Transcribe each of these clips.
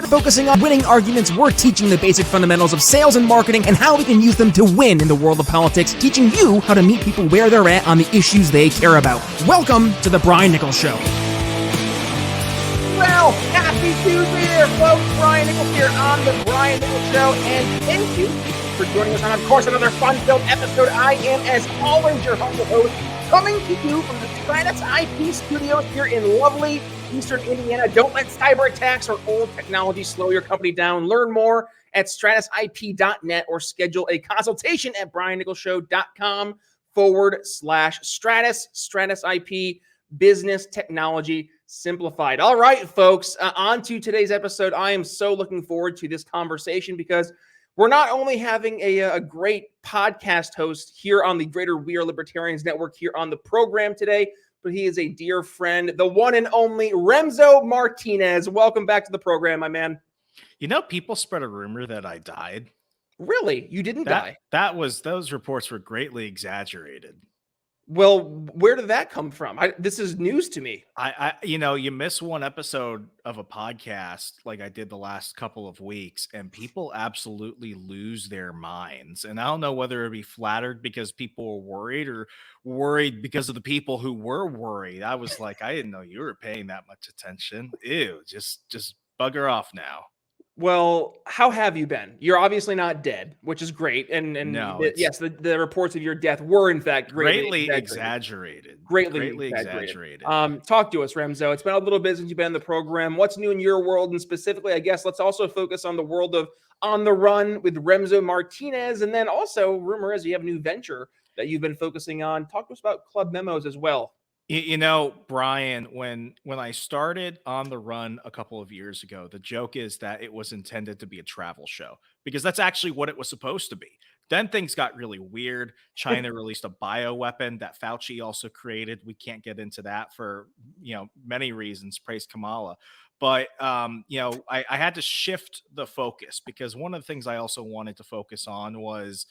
focusing on winning arguments, we're teaching the basic fundamentals of sales and marketing and how we can use them to win in the world of politics, teaching you how to meet people where they're at on the issues they care about. Welcome to The Brian Nichols Show. Well, happy Tuesday there, folks. Brian Nichols here on The Brian Nichols Show, and thank you for joining us on, of course, another fun-filled episode. I am, as always, your humble host, coming to you from the Stratus IP studios here in lovely Eastern Indiana. Don't let cyber attacks or old technology slow your company down. Learn more at stratusip.net or schedule a consultation at briannicholsshow.com/Stratus. Stratus IP, business technology simplified. All right, folks, on to today's episode. I am so looking forward to this conversation because we're not only having a great podcast host here on the Greater We Are Libertarians Network here on the program today, but he is a dear friend, the one and only Remso Martinez. Welcome back to the program, my man. You know, people spread a rumor that I died. Really? You didn't die? Those reports were greatly exaggerated. Well, where did that come from? This is news to me. You miss one episode of a podcast like I did the last couple of weeks, and people absolutely lose their minds. And I don't know whether it'd be flattered because people were worried or worried because of the people who were worried. I was like, I didn't know you were paying that much attention. Ew, just bugger off now. Well, how have you been? You're obviously not dead, which is great. And no, yes, the reports of your death were in fact greatly exaggerated. Greatly exaggerated. Talk to us, Remso. It's been a little bit since you've been in the program. What's new in your world? And specifically, I guess, let's also focus on the world of On the Run with Remso Martinez. And then also, rumor is you have a new venture that you've been focusing on. Talk to us about Club Memos as well. You know, Brian, when I started On the Run a couple of years ago, the joke is that it was intended to be a travel show because that's actually what it was supposed to be. Then things got really weird. China released a bioweapon that Fauci also created. We can't get into that for, many reasons. Praise Kamala. But, I had to shift the focus because one of the things I also wanted to focus on was,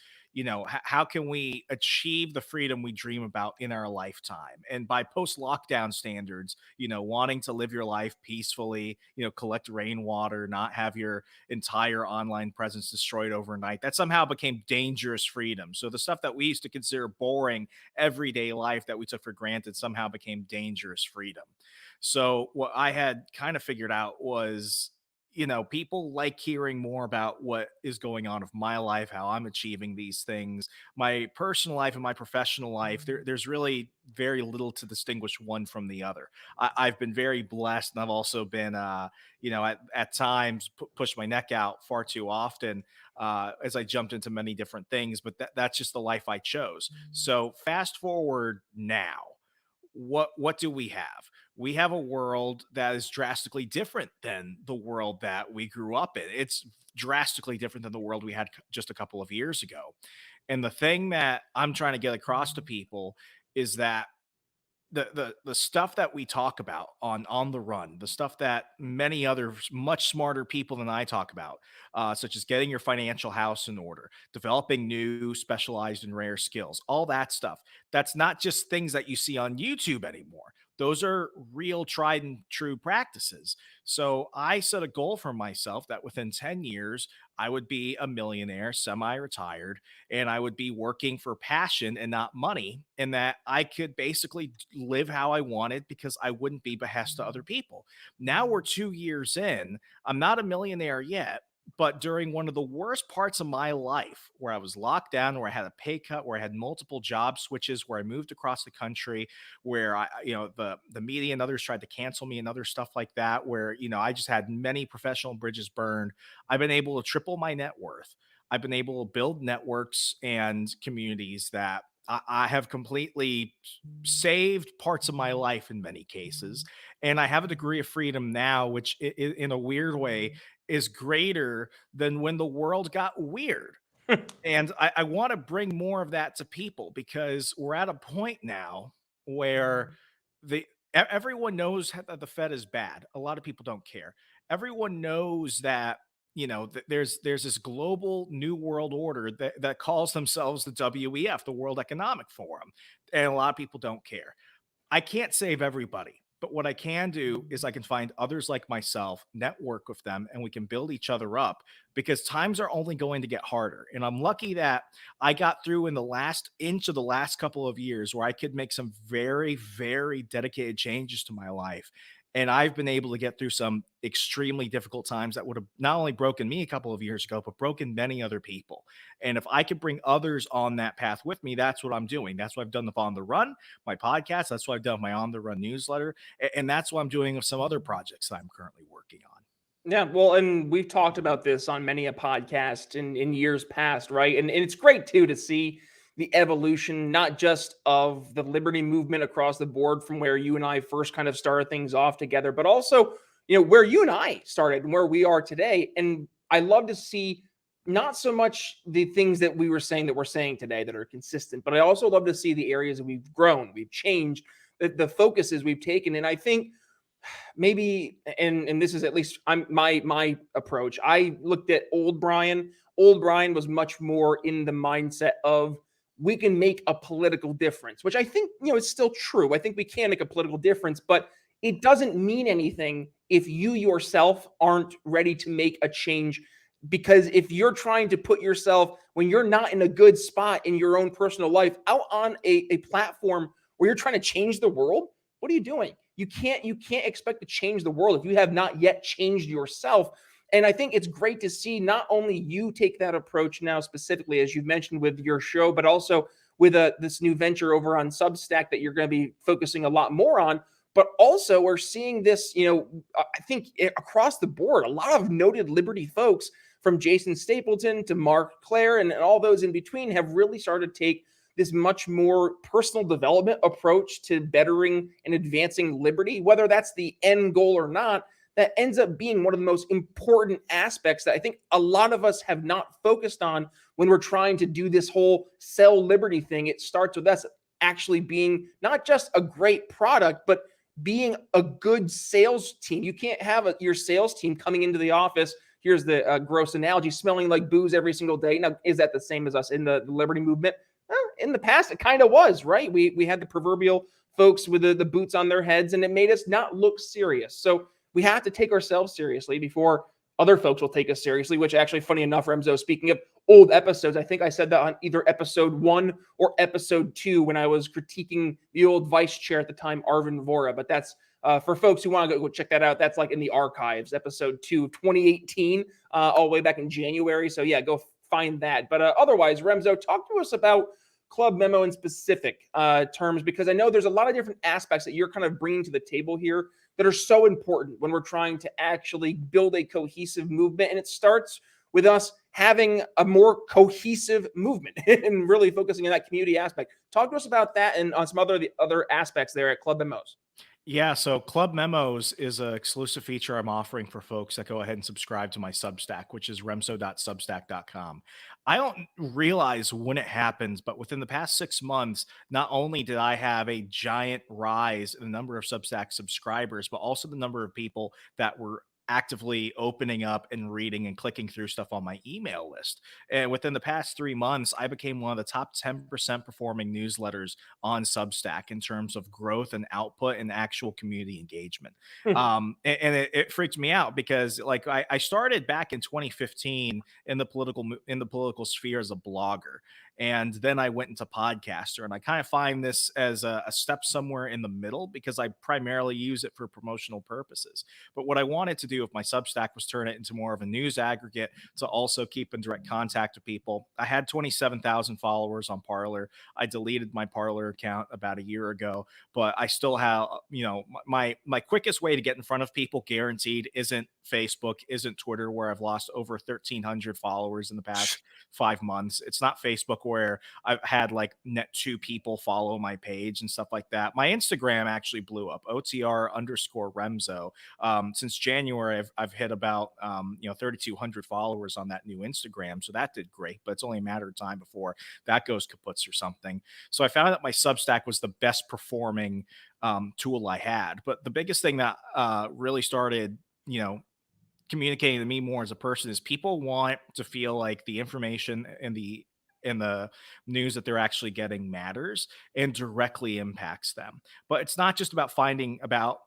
how can we achieve the freedom we dream about in our lifetime? And by post-lockdown standards, wanting to live your life peacefully, collect rainwater, not have your entire online presence destroyed overnight, that somehow became dangerous freedom. So the stuff that we used to consider boring everyday life that we took for granted somehow became dangerous freedom. So what I had kind of figured out was, people like hearing more about what is going on with my life, how I'm achieving these things, my personal life and my professional life. There's really very little to distinguish one from the other. I've been very blessed, and I've also been, at times pushed my neck out far too often as I jumped into many different things. But that's just the life I chose. So fast forward now, what do we have? We have a world that is drastically different than the world that we grew up in. It's drastically different than the world we had just a couple of years ago. And the thing that I'm trying to get across to people is that the stuff that we talk about on the run, the stuff that many other much smarter people than I talk about, such as getting your financial house in order, developing new specialized and rare skills, all that stuff, that's not just things that you see on YouTube anymore. Those are real tried and true practices. So I set a goal for myself that within 10 years, I would be a millionaire, semi-retired, and I would be working for passion and not money, and that I could basically live how I wanted because I wouldn't be behest to other people. Now we're 2 years in. I'm not a millionaire yet, but during one of the worst parts of my life where I was locked down, where I had a pay cut, where I had multiple job switches, where I moved across the country, where the media and others tried to cancel me and other stuff like that, where, I just had many professional bridges burned. I've been able to triple my net worth. I've been able to build networks and communities that I have completely saved parts of my life in many cases. And I have a degree of freedom now, which in a weird way is greater than when the world got weird. And I want to bring more of that to people because we're at a point now where everyone knows that the Fed is bad. A lot of people don't care. Everyone knows that there's this global new world order that calls themselves the WEF, the World Economic Forum, and a lot of people don't care. I can't save everybody, But what I can do is I can find others like myself, network with them, and we can build each other up, because times are only going to get harder. And I'm lucky that I got through in the last inch of the last couple of years where I could make some very, very dedicated changes to my life. And I've been able to get through some extremely difficult times that would have not only broken me a couple of years ago, but broken many other people. And if I could bring others on that path with me, that's what I'm doing. That's what I've done with On the Run, my podcast. That's what I've done with my On the Run newsletter. And that's what I'm doing with some other projects that I'm currently working on. Yeah, well, and we've talked about this on many a podcast in years past, right? And it's great too to see the evolution, not just of the liberty movement across the board from where you and I first kind of started things off together, but also, where you and I started and where we are today. And I love to see not so much the things that we were saying that we're saying today that are consistent, but I also love to see the areas that we've grown, we've changed, the focuses we've taken. And I think maybe, and this is at least my approach. I looked at old Brian. Old Brian was much more in the mindset of we can make a political difference, which I think is still true. I think we can make a political difference, but it doesn't mean anything if you yourself aren't ready to make a change. Because if you're trying to put yourself, when you're not in a good spot in your own personal life, out on a platform where you're trying to change the world, what are you doing? You can't expect to change the world if you have not yet changed yourself. And I think it's great to see not only you take that approach now, specifically as you've mentioned with your show, but also with this new venture over on Substack that you're going to be focusing a lot more on. But also we're seeing this, I think across the board, a lot of noted liberty folks, from Jason Stapleton to Mark Claire and all those in between, have really started to take this much more personal development approach to bettering and advancing liberty, whether that's the end goal or not. That ends up being one of the most important aspects that I think a lot of us have not focused on when we're trying to do this whole sell liberty thing. It starts with us actually being not just a great product, but being a good sales team. You can't have your sales team coming into the office. Here's the gross analogy, smelling like booze every single day. Now, is that the same as us in the liberty movement? In the past, it kind of was, right? We had the proverbial folks with the boots on their heads, and it made us not look serious. So we have to take ourselves seriously before other folks will take us seriously, which actually, funny enough, Remso, speaking of old episodes, I think I said that on either episode 1 or episode 2 when I was critiquing the old vice chair at the time, Arvin Vora. But that's for folks who want to go check that out. That's like in the archives, episode 2 of 2018, all the way back in January. So yeah, go find that. But otherwise, Remso, talk to us about Club Memo in specific terms, because I know there's a lot of different aspects that you're kind of bringing to the table here that are so important when we're trying to actually build a cohesive movement. And it starts with us having a more cohesive movement and really focusing on that community aspect. Talk to us about that and on some other aspects there at Club Memos. Yeah, so Club Memos is an exclusive feature I'm offering for folks that go ahead and subscribe to my Substack, which is remso.substack.com. I don't realize when it happens, but within the past 6 months, not only did I have a giant rise in the number of Substack subscribers, but also the number of people that were actively opening up and reading and clicking through stuff on my email list. And within the past 3 months, I became one of the top 10% performing newsletters on Substack in terms of growth and output and actual community engagement. And it freaked me out because like I started back in 2015 in the political sphere as a blogger. And then I went into podcaster, and I kind of find this as a step somewhere in the middle because I primarily use it for promotional purposes. But what I wanted to do with my Substack was turn it into more of a news aggregate to also keep in direct contact with people. I had 27,000 followers on Parler. I deleted my Parler account about a year ago, but I still have, my quickest way to get in front of people guaranteed isn't Facebook, isn't Twitter, where I've lost over 1,300 followers in the past 5 months. It's not Facebook, where I've had like net 2 people follow my page and stuff like that. My Instagram actually blew up, OTR_Remso. Since January, I've hit about 3,200 followers on that new Instagram. So that did great, but it's only a matter of time before that goes kaputs or something. So I found that my Substack was the best performing tool I had. But the biggest thing that really started, communicating to me more as a person is people want to feel like the information and the news that they're actually getting matters and directly impacts them. But it's not just about finding about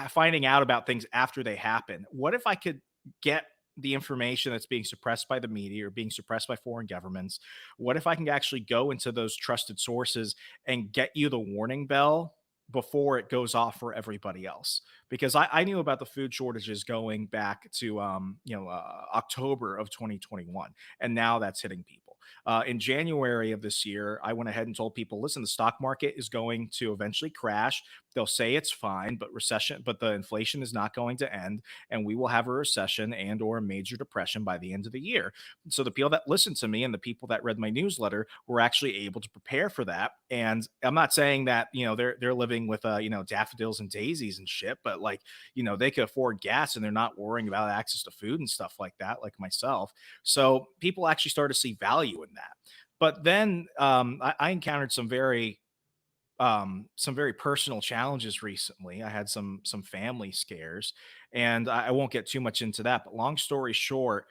finding out about things after they happen. What if I could get the information that's being suppressed by the media or being suppressed by foreign governments? What if I can actually go into those trusted sources and get you the warning bell before it goes off for everybody else? Because I knew about the food shortages going back to October of 2021, and now that's hitting people. In January of this year, I went ahead and told people, listen, the stock market is going to eventually crash. They'll say it's fine, but the inflation is not going to end, and we will have a recession and or a major depression by the end of the year. So the people that listened to me and the people that read my newsletter were actually able to prepare for that. And I'm not saying that, they're living with daffodils and daisies and shit, but like, they could afford gas and they're not worrying about access to food and stuff like that, like myself. So people actually started to see value in that. But then I encountered some very personal challenges recently. I had some family scares, and I won't get too much into that. But long story short,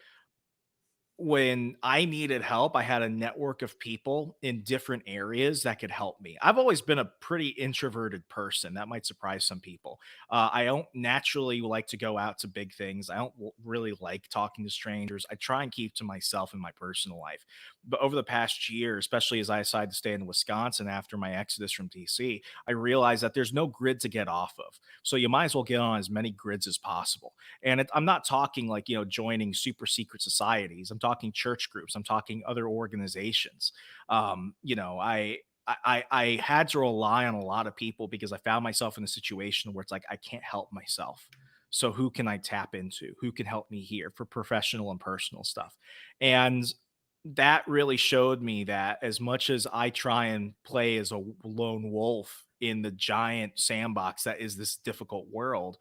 when I needed help, I had a network of people in different areas that could help me. I've always been a pretty introverted person. That might surprise some people. I don't naturally like to go out to big things. I don't really like talking to strangers. I try and keep to myself in my personal life. But over the past year, especially as I decided to stay in Wisconsin after my exodus from DC, I realized that there's no grid to get off of. So you might as well get on as many grids as possible. And I'm not talking like, joining super secret societies. I'm talking church groups. I'm talking other organizations. I had to rely on a lot of people because I found myself in a situation where it's like, I can't help myself. So who can I tap into? Who can help me here for professional and personal stuff? And that really showed me that as much as I try and play as a lone wolf in the giant sandbox that is this difficult world,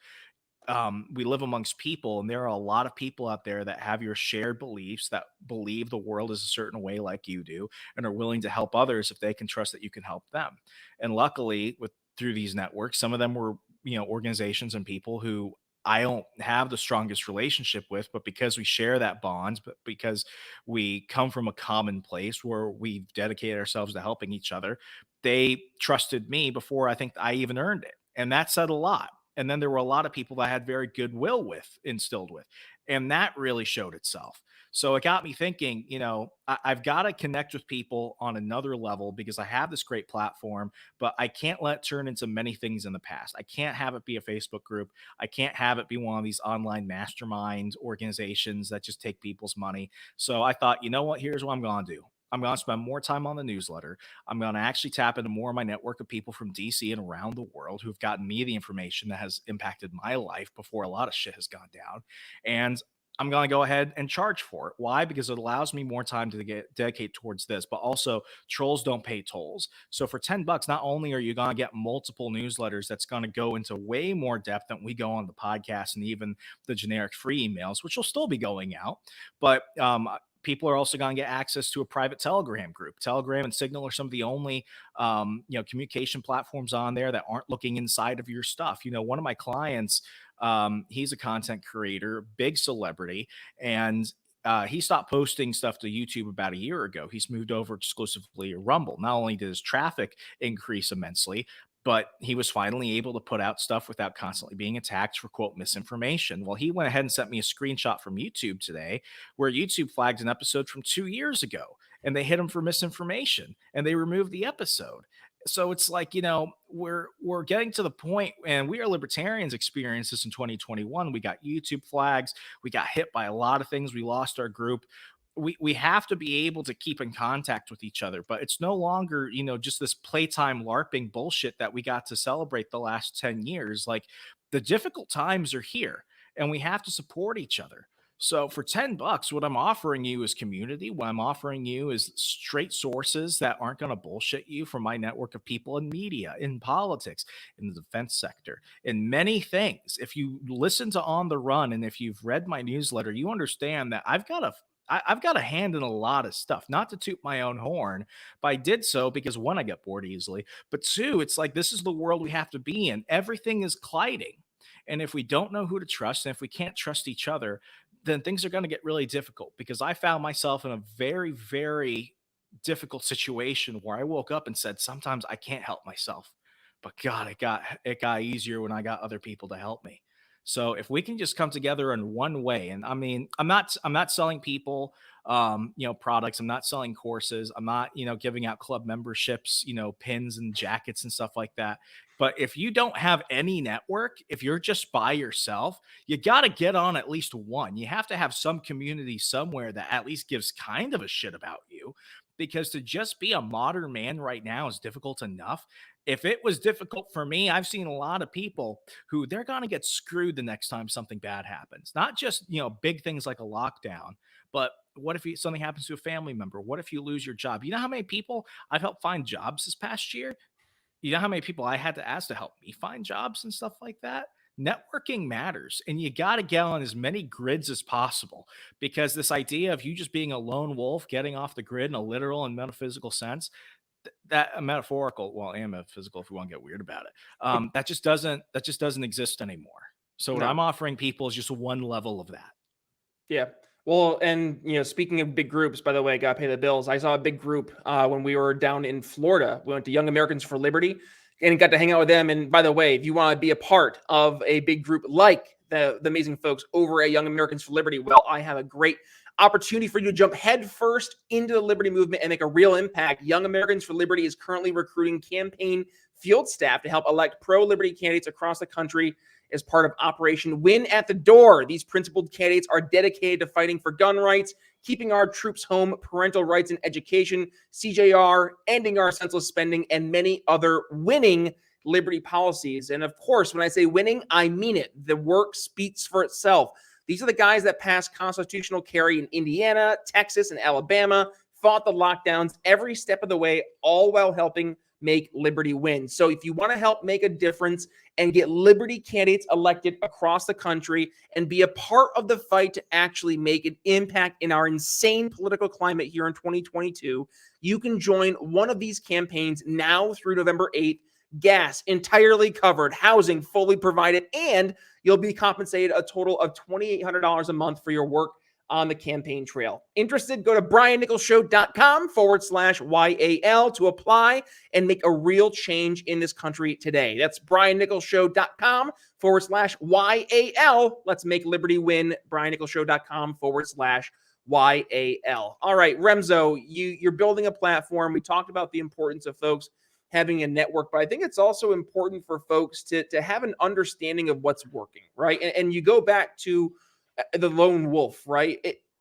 we live amongst people, and there are a lot of people out there that have your shared beliefs, that believe the world is a certain way like you do, and are willing to help others if they can trust that you can help them. And luckily, with through these networks, some of them were, organizations and people who I don't have the strongest relationship with, but because we share that bond, but because we come from a common place where we've dedicated ourselves to helping each other, they trusted me before I think I even earned it. And that said a lot. And then there were a lot of people that I had very goodwill with, instilled with, and that really showed itself. So it got me thinking, I've got to connect with people on another level because I have this great platform, but I can't let it turn into many things in the past. I can't have it be a Facebook group. I can't have it be one of these online mastermind organizations that just take people's money. So I thought, you know what? Here's what I'm going to do. I'm going to spend more time on the newsletter. I'm going to actually tap into more of my network of people from DC and around the world who've gotten me the information that has impacted my life before a lot of shit has gone down. And I'm going to go ahead and charge for it. Why? Because it allows me more time to dedicate towards this, but also trolls don't pay tolls. So for $10, not only are you going to get multiple newsletters that's going to go into way more depth than we go on the podcast and even the generic free emails, which will still be going out, but people are also going to get access to a private Telegram group. Telegram and Signal are some of the only, communication platforms on there that aren't looking inside of your stuff. One of my clients, he's a content creator, big celebrity, and he stopped posting stuff to YouTube about a year ago. He's moved over exclusively to Rumble. Not only did his traffic increase immensely, but he was finally able to put out stuff without constantly being attacked for quote misinformation. Well, he went ahead and sent me a screenshot from YouTube today where YouTube flagged an episode from 2 years ago and they hit him for misinformation and they removed the episode. So it's like, we're getting to the point, and we are libertarians experienced this in 2021. We got YouTube flags, we got hit by a lot of things, we lost our group. We have to be able to keep in contact with each other, but it's no longer, just this playtime LARPing bullshit that we got to celebrate the last 10 years. Like, the difficult times are here and we have to support each other. So for $10, what I'm offering you is community. What I'm offering you is straight sources that aren't going to bullshit you from my network of people in media, in politics, in the defense sector, in many things. If you listen to On the Run and if you've read my newsletter, you understand that I've got a hand in a lot of stuff, not to toot my own horn, but I did so because one, I get bored easily, but two, it's like this is the world we have to be in. Everything is colliding. And if we don't know who to trust, and if we can't trust each other, then things are going to get really difficult because I found myself in a very, very difficult situation where I woke up and said, sometimes I can't help myself. but God, it got easier when I got other people to help me. So if we can just come together in one way, and I mean, I'm not selling people, products. I'm not selling courses. I'm not, giving out club memberships, pins and jackets and stuff like that. But if you don't have any network, if you're just by yourself, you got to get on at least one. You have to have some community somewhere that at least gives kind of a shit about you, because to just be a modern man right now is difficult enough. If it was difficult for me, I've seen a lot of people who they're going to get screwed the next time something bad happens. Not just, big things like a lockdown, but what if something happens to a family member? What if you lose your job? You know how many people I've helped find jobs this past year? You know how many people I had to ask to help me find jobs and stuff like that? Networking matters, and you got to get on as many grids as possible, because this idea of you just being a lone wolf, getting off the grid in a literal and metaphysical sense, that a metaphorical, well, and metaphysical if we want to get weird about it, that just doesn't exist anymore. So what No. I'm offering people is just one level of that. Yeah. Well, and speaking of big groups, by the way, gotta pay the bills. I saw a big group when we were down in Florida. We went to Young Americans for Liberty and got to hang out with them. And by the way, if you want to be a part of a big group like the amazing folks over at Young Americans for Liberty, well, I have a great opportunity for you to jump headfirst into the Liberty movement and make a real impact. Young Americans for Liberty is currently recruiting campaign field staff to help elect pro-liberty candidates across the country as part of Operation Win at the Door. These principled candidates are dedicated to fighting for gun rights, keeping our troops home, parental rights and education, CJR, ending our senseless spending, and many other winning liberty policies. And of course, when I say winning, I mean it. The work speaks for itself. These are the guys that passed constitutional carry in Indiana, Texas, and Alabama, fought the lockdowns every step of the way, all while helping make liberty win. So if you want to help make a difference and get liberty candidates elected across the country and be a part of the fight to actually make an impact in our insane political climate here in 2022, you can join one of these campaigns now through November 8th. Gas entirely covered, housing fully provided, and you'll be compensated a total of $2,800 a month for your work on the campaign trail. Interested? Go to briannicholsshow.com/YAL to apply and make a real change in this country today. That's briannicholsshow.com/YAL. Let's make liberty win. briannicholsshow.com/YAL. All right, Remso, you're building a platform. We talked about the importance of folks having a network, but I think it's also important for folks to have an understanding of what's working, right? And you go back to the lone wolf, right?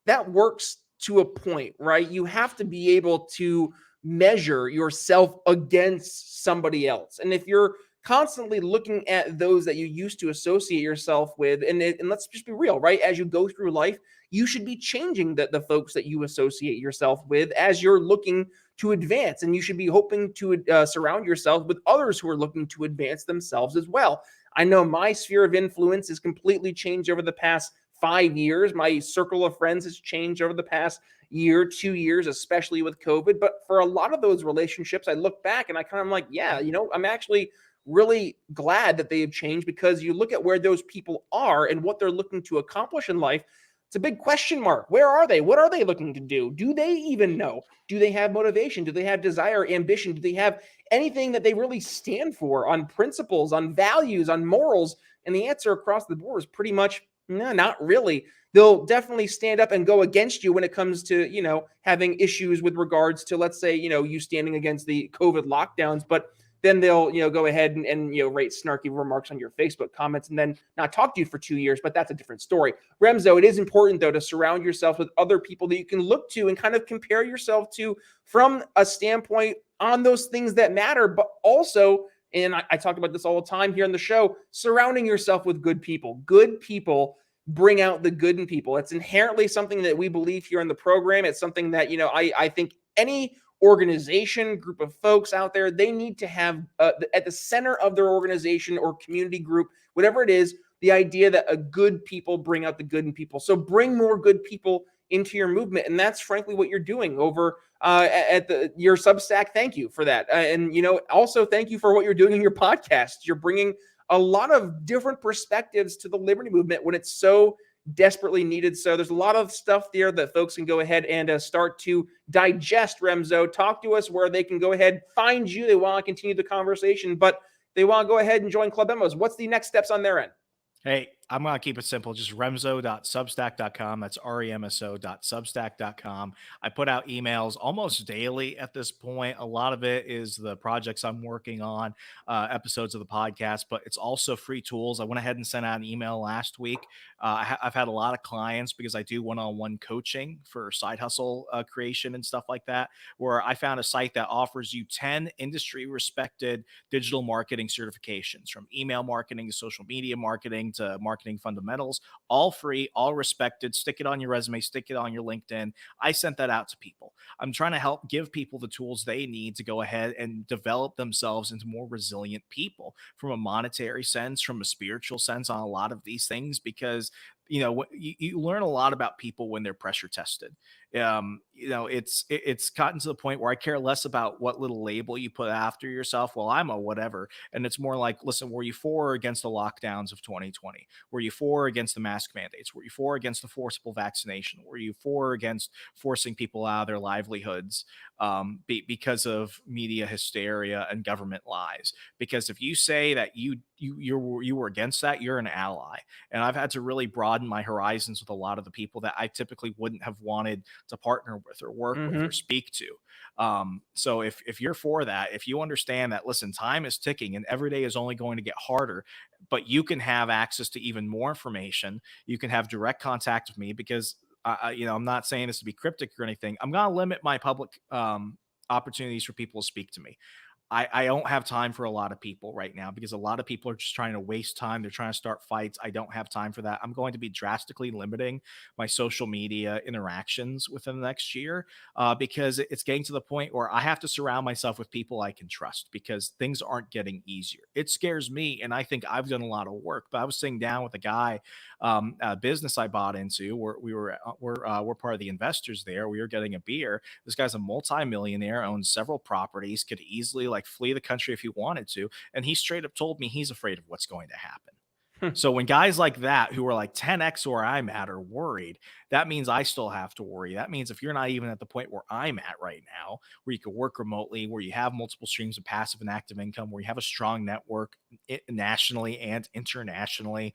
That works to a point, right? You have to be able to measure yourself against somebody else. And if you're constantly looking at those that you used to associate yourself with, and let's just be real, right? As you go through life, you should be changing the folks that you associate yourself with as you're looking to advance. And you should be hoping to surround yourself with others who are looking to advance themselves as well. I know my sphere of influence has completely changed over the past 5 years. My circle of friends has changed over the past year, 2 years, especially with COVID. But for a lot of those relationships, I look back and I kind of like, yeah, I'm actually really glad that they have changed, because you look at where those people are and what they're looking to accomplish in life. It's a big question mark. Where are they? What are they looking to do? Do they even know? Do they have motivation? Do they have desire, ambition? Do they have anything that they really stand for on principles, on values, on morals? And the answer across the board is pretty much no, not really. They'll definitely stand up and go against you when it comes to, having issues with regards to, let's say, you standing against the COVID lockdowns, but then they'll, go ahead and rate snarky remarks on your Facebook comments and then not talk to you for 2 years, but that's a different story. Remso, it is important, though, to surround yourself with other people that you can look to and kind of compare yourself to from a standpoint on those things that matter, but also, and I talk about this all the time here on the show, surrounding yourself with good people. Good people bring out the good in people. It's inherently something that we believe here in the program. It's something that, I think any organization, group of folks out there, they need to have at the center of their organization or community group, whatever it is, the idea that a good people bring out the good in people. So bring more good people into your movement. And that's frankly what you're doing over at your Substack. Thank you for that. And also thank you for what you're doing in your podcast. You're bringing a lot of different perspectives to the liberty movement when it's so desperately needed. So there's a lot of stuff there that folks can go ahead and start to digest. Remso, talk to us where they can go ahead, find you. They want to continue the conversation, but they want to go ahead and join Club Memos, what's the next steps on their end? Hey, I'm going to keep it simple. Just remso.substack.com. That's remso.substack.com. I put out emails almost daily at this point. A lot of it is the projects I'm working on, episodes of the podcast, but it's also free tools. I went ahead and sent out an email last week. I've had a lot of clients because I do one-on-one coaching for side hustle creation and stuff like that, where I found a site that offers you 10 industry respected digital marketing certifications, from email marketing to social media marketing to marketing fundamentals, all free, all respected. Stick it on your resume, stick it on your LinkedIn. I sent that out to people. I'm trying to help give people the tools they need to go ahead and develop themselves into more resilient people, from a monetary sense, from a spiritual sense, on a lot of these things, because you learn a lot about people when they're pressure tested. It's gotten to the point where I care less about what little label you put after yourself. Well, I'm a whatever. And it's more like, listen, were you for or against the lockdowns of 2020? Were you for or against the mask mandates? Were you for or against the forcible vaccination? Were you for or against forcing people out of their livelihoods because of media hysteria and government lies? Because if you say that you were against that, you're an ally. And I've had to really broaden my horizons with a lot of the people that I typically wouldn't have wanted to partner with or work with or speak to. So if you're for that, if you understand that, listen, time is ticking and every day is only going to get harder, but you can have access to even more information. You can have direct contact with me, because I'm not saying this to be cryptic or anything. I'm going to limit my public opportunities for people to speak to me. I don't have time for a lot of people right now, because a lot of people are just trying to waste time. They're trying to start fights. I don't have time for that. I'm going to be drastically limiting my social media interactions within the next year because it's getting to the point where I have to surround myself with people I can trust, because things aren't getting easier. It scares me, and I think I've done a lot of work. But I was sitting down with a guy, a business I bought into, where we're part of the investors there. We were getting a beer. This guy's a multimillionaire, owns several properties, could easily flee the country if he wanted to. And he straight up told me he's afraid of what's going to happen. So when guys like that, who are like 10x where I'm at, are worried, that means I still have to worry. That means if you're not even at the point where I'm at right now, where you can work remotely, where you have multiple streams of passive and active income, where you have a strong network nationally and internationally,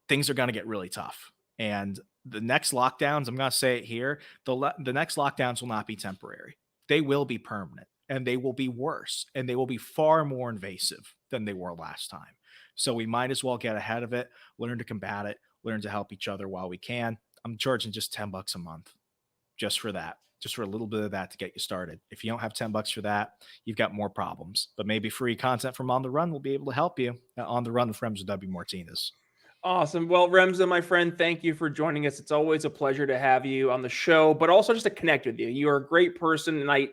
things are going to get really tough. And the next lockdowns, I'm going to say it here, the next lockdowns will not be temporary. They will be permanent. And they will be worse, and they will be far more invasive than they were last time. So we might as well get ahead of it, learn to combat it, learn to help each other while we can. I'm charging just $10 a month just for that, just for a little bit of that to get you started. If you don't have $10 for that, you've got more problems. But maybe free content from On the Run will be able to help you. On the Run with Remso W. Martinez. Awesome. Well, Remso, my friend, thank you for joining us. It's always a pleasure to have you on the show, but also just to connect with you. You are a great person. And I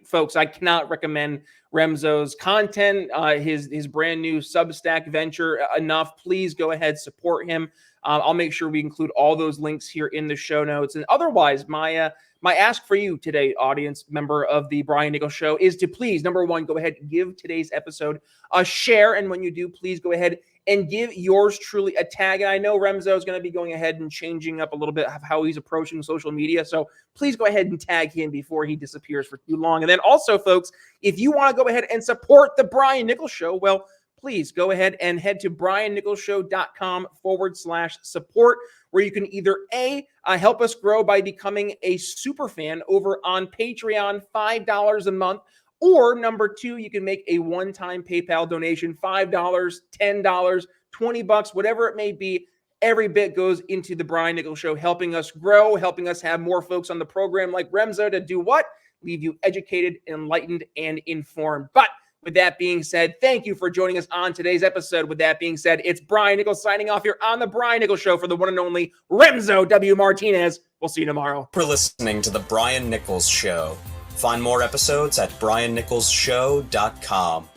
cannot recommend Remso's content, his brand new Substack venture enough. Please go ahead, support him. I'll make sure we include all those links here in the show notes. And otherwise, my ask for you today, audience member of the Brian Nichols Show, is to please, number one, go ahead and give today's episode a share. And when you do, please go ahead and give yours truly a tag. And I know Remso is going to be going ahead and changing up a little bit of how he's approaching social media. So please go ahead and tag him before he disappears for too long. And then also, folks, if you want to go ahead and support the Brian Nichols Show, well, please go ahead and head to briannicholsshow.com/support, where you can either help us grow by becoming a super fan over on Patreon, $5 a month, or number two, you can make a one-time PayPal donation, $5, $10, $20, whatever it may be. Every bit goes into the Brian Nichols Show, helping us grow, helping us have more folks on the program like Remso to do what? Leave you educated, enlightened, and informed. But with that being said, thank you for joining us on today's episode. With that being said, it's Brian Nichols signing off here on the Brian Nichols Show for the one and only Remso W. Martinez. We'll see you tomorrow. For listening to the Brian Nichols Show. Find more episodes at briannicholsshow.com.